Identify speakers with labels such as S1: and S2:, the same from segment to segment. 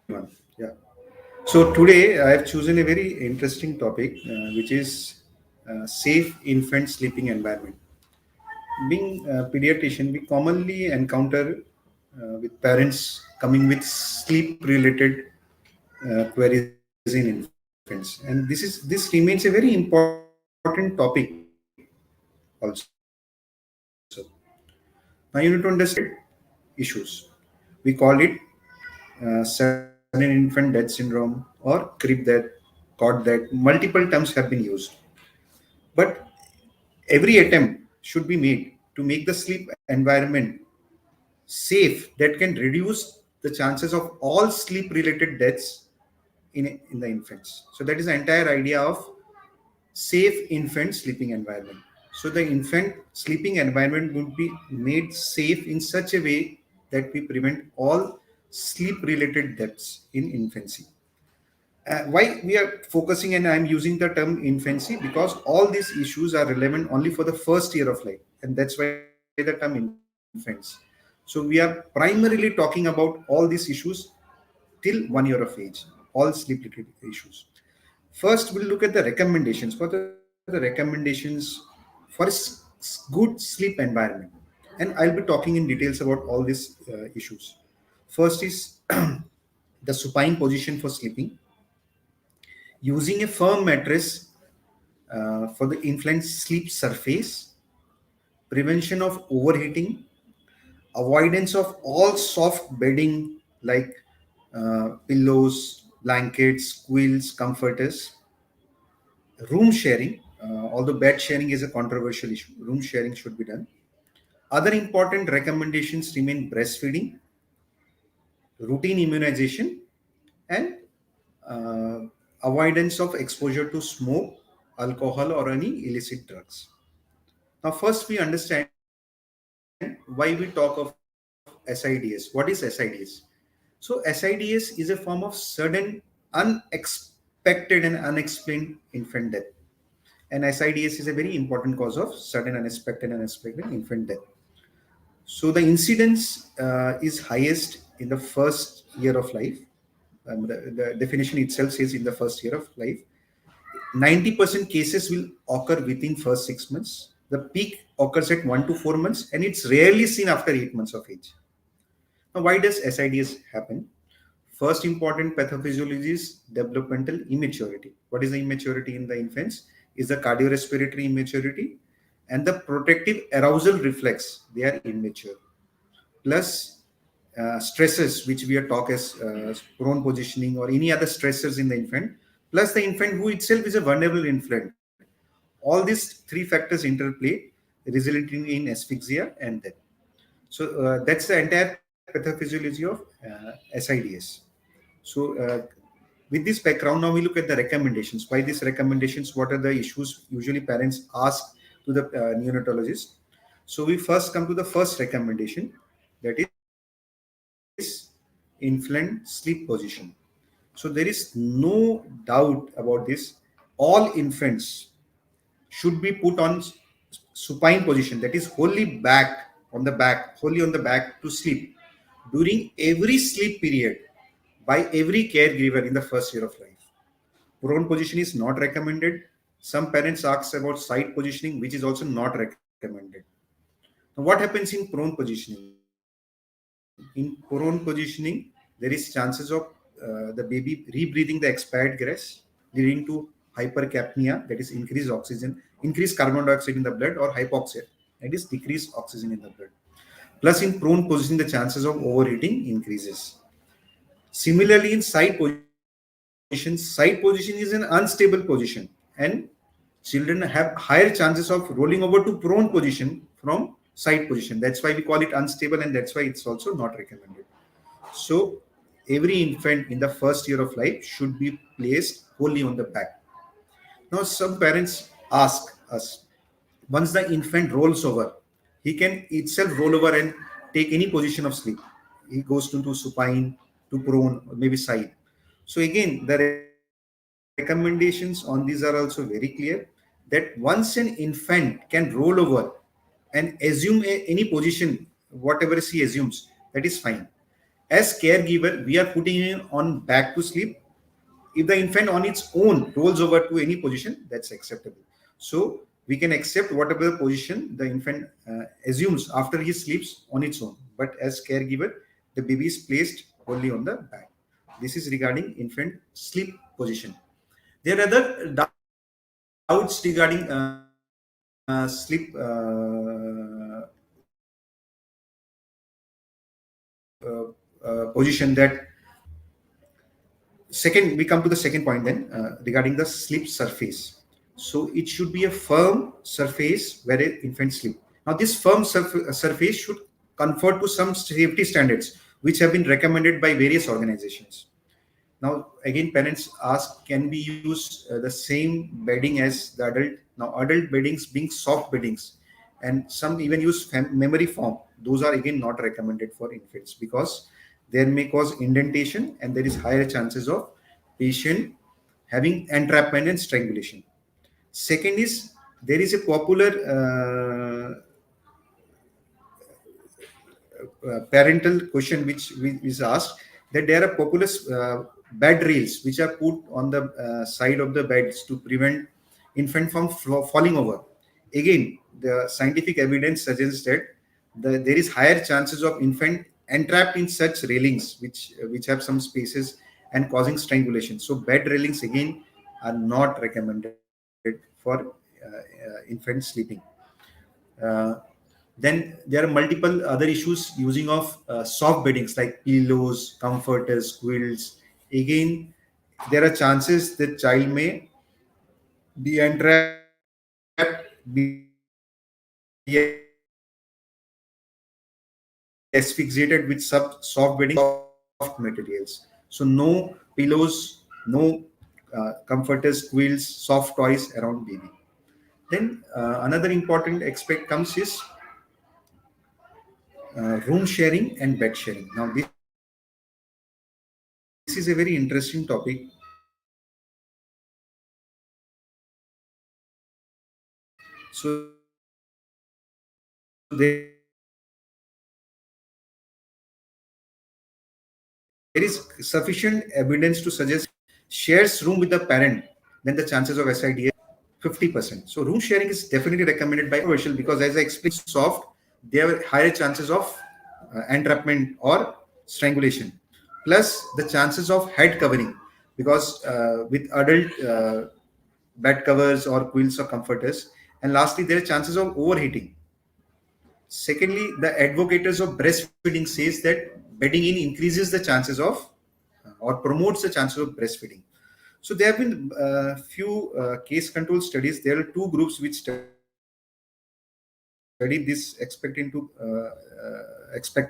S1: everyone. Yeah. So today I have chosen a very interesting topic, which is safe infant sleeping environment. Being a pediatrician, we commonly encounter with parents coming with sleep-related queries in infants, and this remains a very important topic also. Now you need to understand issues. We call it sudden infant death syndrome or crib death, cot death. Multiple terms have been used, but every attempt should be made to make the sleep environment safe that can reduce the chances of all sleep related deaths in the infants. So that is the entire idea of safe infant sleeping environment. So the infant sleeping environment would be made safe in such a way that we prevent all sleep related deaths in infancy. Why we are focusing, and I'm using the term infancy because all these issues are relevant only for the first year of life, and that's why the term infants. So we are primarily talking about all these issues till 1 year of age, all sleep related issues. First, we'll look at the recommendations. What are the recommendations for good sleep environment? And I'll be talking in details about all these issues. First is the supine position for sleeping, using a firm mattress for the infant sleep surface, prevention of overheating, avoidance of all soft bedding like pillows, blankets, quilts, comforters, room sharing. Although bed sharing is a controversial issue, room sharing should be done. Other important recommendations remain breastfeeding, routine immunization, and uh, avoidance of exposure to smoke, alcohol, or any illicit drugs. Now, first we understand why we talk of SIDS. What is SIDS? So, SIDS is a form of sudden, unexpected, and unexplained infant death. And SIDS is a very important cause of sudden, unexpected, and unexplained infant death. So, the incidence is highest in the first year of life. The definition itself says in the first year of life. 90% cases will occur within first 6 months. The peak occurs at 1 to 4 months, and it's rarely seen after 8 months of age. Now, why does SIDS happen? First important pathophysiology is developmental immaturity. What is the immaturity in the infants? Is the cardiorespiratory immaturity and the protective arousal reflex. They are immature. Plus stresses, which we are talk as prone positioning or any other stressors in the infant. Plus the infant who itself is a vulnerable infant. All these three factors interplay, resulting in asphyxia and death. So that's the entire pathophysiology of SIDS. So with this background, now we look at the recommendations. Why these recommendations? What are the issues usually parents ask to the neonatologist? So we first come to the first recommendation, that is infant sleep position. So there is no doubt about this. All infants should be put on supine position, that is wholly back on the back, wholly on the back to sleep during every sleep period by every caregiver in the first year of life. Prone position is not recommended. Some parents ask about side positioning, which is also not recommended. Now, what happens in prone positioning? In prone positioning, there is chances of the baby rebreathing the expired gas, leading to hypercapnia, that is increased oxygen, increased carbon dioxide in the blood, or hypoxia, that is decreased oxygen in the blood. Plus, in prone positioning, the chances of overeating increases. Similarly, in side position is an unstable position, and children have higher chances of rolling over to prone position from side position. That's why we call it unstable, and that's why it's also not recommended. So, every infant in the first year of life should be placed wholly on the back. Now, some parents ask us, once the infant rolls over, he can itself roll over and take any position of sleep. He goes to supine, to prone, or maybe side. So again, the recommendations on these are also very clear, that once an infant can roll over and assume any position, whatever he assumes, that is fine. As caregiver, we are putting him on back to sleep. If the infant on its own rolls over to any position, that's acceptable. So we can accept whatever position the infant assumes after he sleeps on its own. But as caregiver, the baby is placed only on the back. This is regarding infant sleep position. There are other doubts regarding sleep position. That second, we come to the second point then, regarding the sleep surface. So it should be a firm surface where an infant sleep. Now this firm surface should conform to some safety standards which have been recommended by various organizations. Now again, parents ask, can we use the same bedding as the adult? Now adult beddings being soft beddings, and some even use memory foam. Those are again not recommended for infants because they may cause indentation and there is higher chances of patient having entrapment and strangulation. Second is, there is a popular parental question which is asked, that there are popular bed rails which are put on the side of the beds to prevent infant from falling over. Again, the scientific evidence suggests that there is higher chances of infant entrapped in such railings which have some spaces and causing strangulation. So bed railings again are not recommended for infant sleeping. uh, then there are multiple other issues using of soft beddings like pillows, comforters, quilts. Again, there are chances that child may be entrapped, be asphyxiated with soft bedding, soft materials. So no pillows, no comforters, quilts, soft toys around baby. Then another important aspect comes is room sharing and bed sharing. Now, this is a very interesting topic. So, there is sufficient evidence to suggest shares room with the parent, then the chances of SIDS 50%. So room sharing is definitely recommended by controversial because, as I explained, soft, there are higher chances of entrapment or strangulation. Plus the chances of head covering, because with adult bed covers or quilts or comforters. And lastly, there are chances of overheating. Secondly, the advocates of breastfeeding says that bedding in increases the chances of or promotes the chances of breastfeeding. So there have been few case control studies. There are two groups which studied this aspect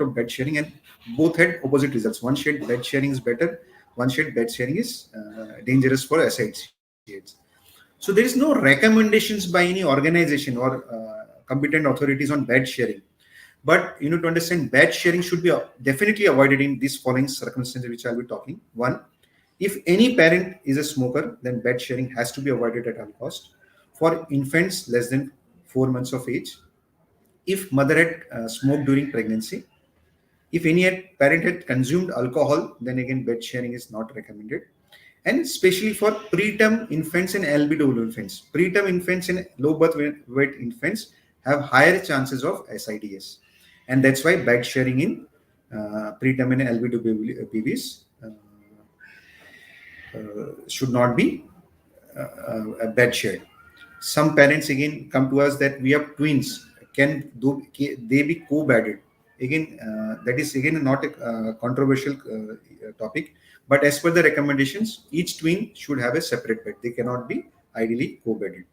S1: of bed sharing, and both had opposite results. One said bed sharing is better, one said bed sharing is dangerous for SIDS. So there is no recommendations by any organization or competent authorities on bed sharing. But you need to understand, bed sharing should be definitely avoided in these following circumstances which I'll be talking. One, if any parent is a smoker, then bed sharing has to be avoided at all cost. For infants less than 4 months of age, if mother had smoked during pregnancy, if any parent had consumed alcohol, then again bed sharing is not recommended. And especially for preterm infants and LBW infants. Preterm infants and low birth weight infants have higher chances of SIDS. And that's why bed sharing in preterm and LBW babies should not be a bed shared. Some parents again come to us that we have twins. They be co-bedded? Again, that is again not a controversial topic. But as per the recommendations, each twin should have a separate bed. They cannot be ideally co-bedded.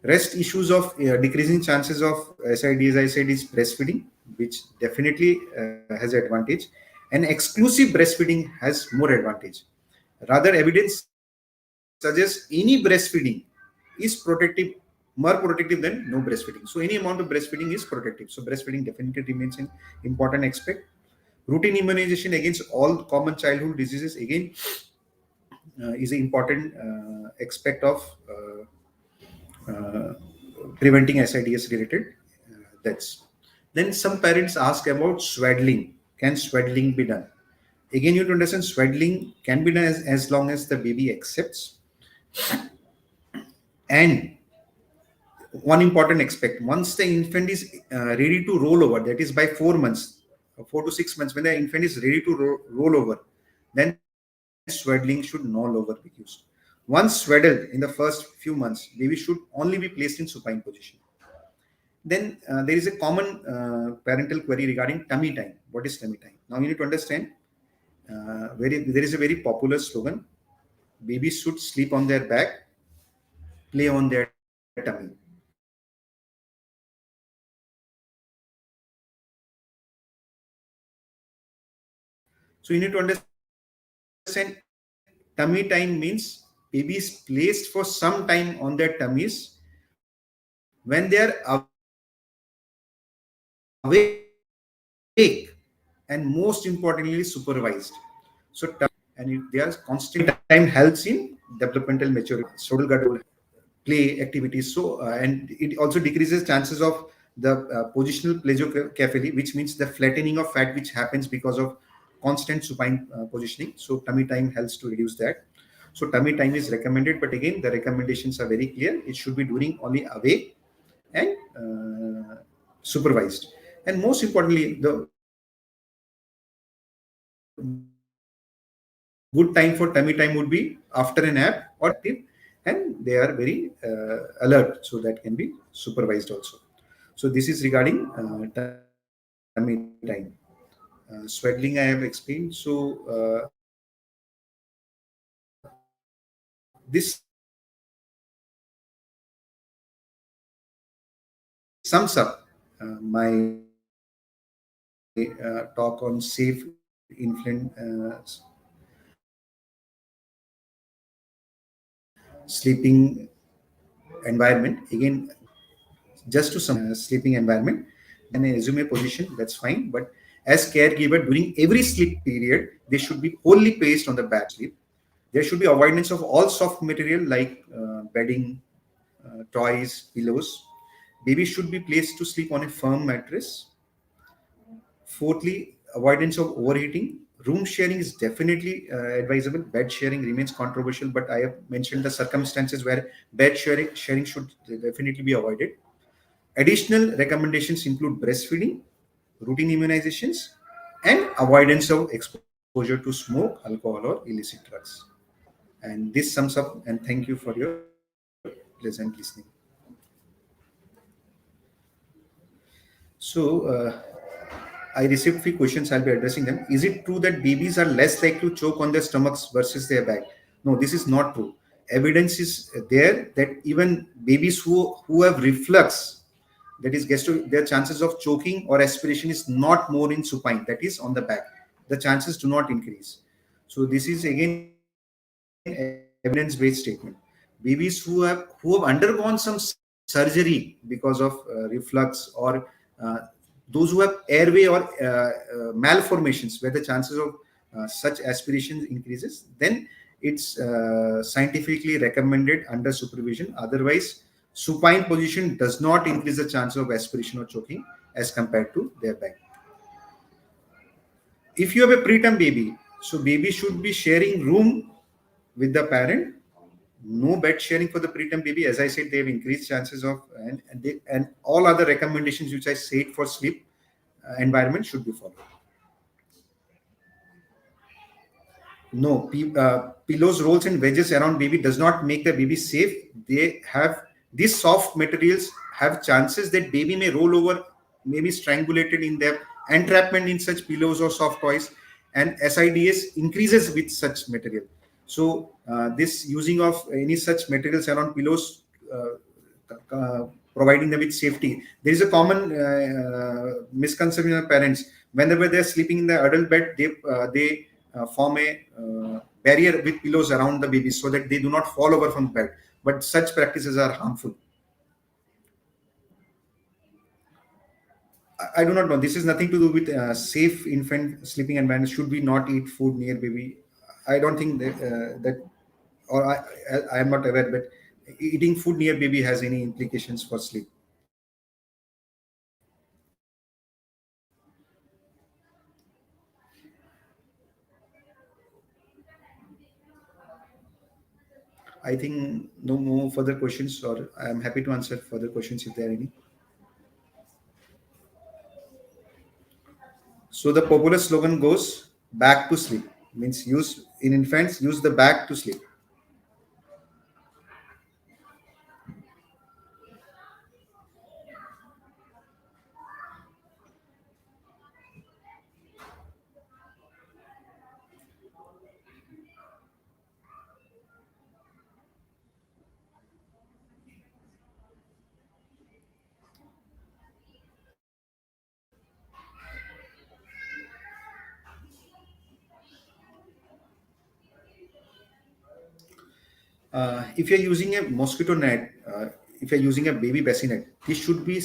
S1: Rest issues of decreasing chances of SIDs, I said, is breastfeeding, which definitely has advantage, and exclusive breastfeeding has more advantage. Rather, evidence suggests any breastfeeding is more protective than no breastfeeding. So any amount of breastfeeding is protective. So breastfeeding definitely remains an important aspect. Routine immunization against all common childhood diseases again is an important aspect of uh, preventing SIDS related deaths. Then some parents ask about swaddling. Can swaddling be done? Again, you have to understand swaddling can be done as long as the baby accepts. And one important aspect, once the infant is ready to roll over, that is by 4 months, 4 to 6 months, when the infant is ready to roll over, then swaddling should no longer be used. Once swaddled in the first few months, baby should only be placed in supine position. Then there is a common parental query regarding tummy time. What is tummy time? Now you need to understand, there is a very popular slogan: babies should sleep on their back, play on their tummy. So you need to understand, tummy time means babies placed for some time on their tummies when they are awake and most importantly supervised. So tummy time means babies placed for some time on their tummies when they are awake, and they are constantly. Tummy time helps in developmental maturity, play activities. So and it also decreases chances of the positional plesiocephaly, which means the flattening of fat which happens because of constant supine positioning. So tummy time helps to reduce that. So tummy time is recommended, but again the recommendations are very clear. It should be during only awake and supervised. And most importantly, the good time for tummy time would be after a nap or active, and they are very alert, so that can be supervised also. So this is regarding tummy time. Swaddling I have explained. So this sums up my talk on safe infant sleeping environment. Again, just to sleeping environment, then assume a position, that's fine, but as caregiver during every sleep period they should be wholly placed on the back sleep. There should be avoidance of all soft material like bedding, toys, pillows. Baby should be placed to sleep on a firm mattress. Fourthly, avoidance of overheating. Room sharing is definitely advisable. Bed sharing remains controversial, but I have mentioned the circumstances where bed sharing should definitely be avoided. Additional recommendations include breastfeeding, routine immunizations, and avoidance of exposure to smoke, alcohol, or illicit drugs. And this sums up, and thank you for your pleasant listening. So, I received few questions. I'll be addressing them. Is it true that babies are less likely to choke on their stomachs versus their back? No, this is not true. Evidence is there that even babies who have reflux, that is their chances of choking or aspiration is not more in supine, that is on the back. The chances do not increase. So this is again evidence based statement. Babies who have undergone some surgery because of reflux, or uh, those who have airway or malformations where the chances of such aspirations increases, then it's scientifically recommended under supervision. Otherwise, supine position does not increase the chance of aspiration or choking as compared to their back. If you have a preterm baby, so baby should be sharing room with the parent. No bed sharing for the preterm baby. As I said, they have increased chances of, and all other recommendations which I said for sleep environment should be followed. No, pillows, rolls, and wedges around baby does not make the baby safe. They have these soft materials have chances that baby may roll over, may be strangulated in their entrapment in such pillows or soft toys, and SIDS increases with such material. So this using of any such materials around pillows, providing them with safety. There is a common misconception of parents. Whenever they are sleeping in the adult bed, they form a barrier with pillows around the baby so that they do not fall over from bed. But such practices are harmful. I do not know. This is nothing to do with safe infant sleeping environment. Should we not eat food near baby? I don't think that, or I am not aware, but eating food near baby has any implications for sleep. I think no more further questions, or I am happy to answer further questions if there are any. So the popular slogan goes back to sleep, means use in infants, use the back to sleep. If you're using a mosquito net, if you're using a baby bassinet, this should be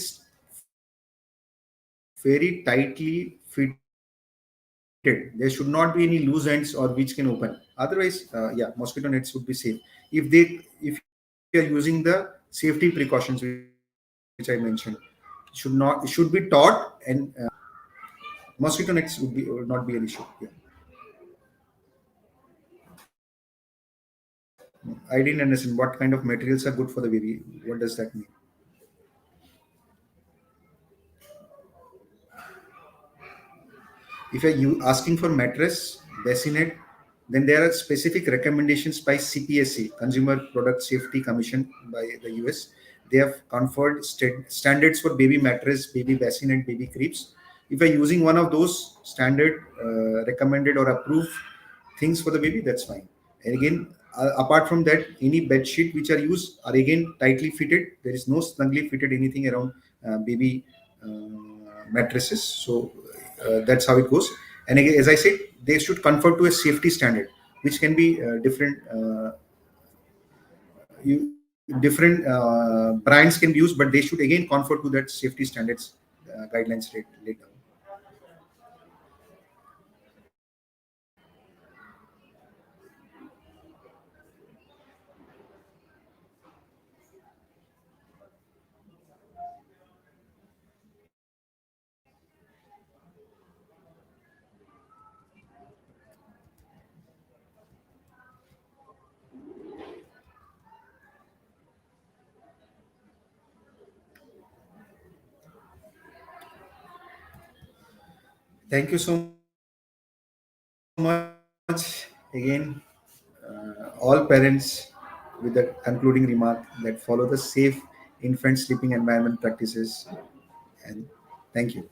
S1: very tightly fitted. There should not be any loose ends or which can open. Otherwise, yeah, mosquito nets would be safe. If you're using the safety precautions which I mentioned, should not, it should be taught, and mosquito nets would not be an issue. Yeah. I didn't understand what kind of materials are good for the baby. What does that mean? If you're asking for mattress, bassinet, then there are specific recommendations by CPSC, Consumer Product Safety Commission by the US. They have conferred standards for baby mattress, baby bassinet, baby cribs. If you're using one of those standard, recommended or approved things for the baby, that's fine. And again, apart from that, any bed sheet which are used are again tightly fitted. There is no snugly fitted anything around baby mattresses. So that's how it goes. And again, as I said, they should conform to a safety standard, which can be different. Different brands can be used, but they should again conform to that safety standards guidelines laid down. Thank you so much again, all parents, with the concluding remark that follow the safe infant sleeping environment practices, and thank you.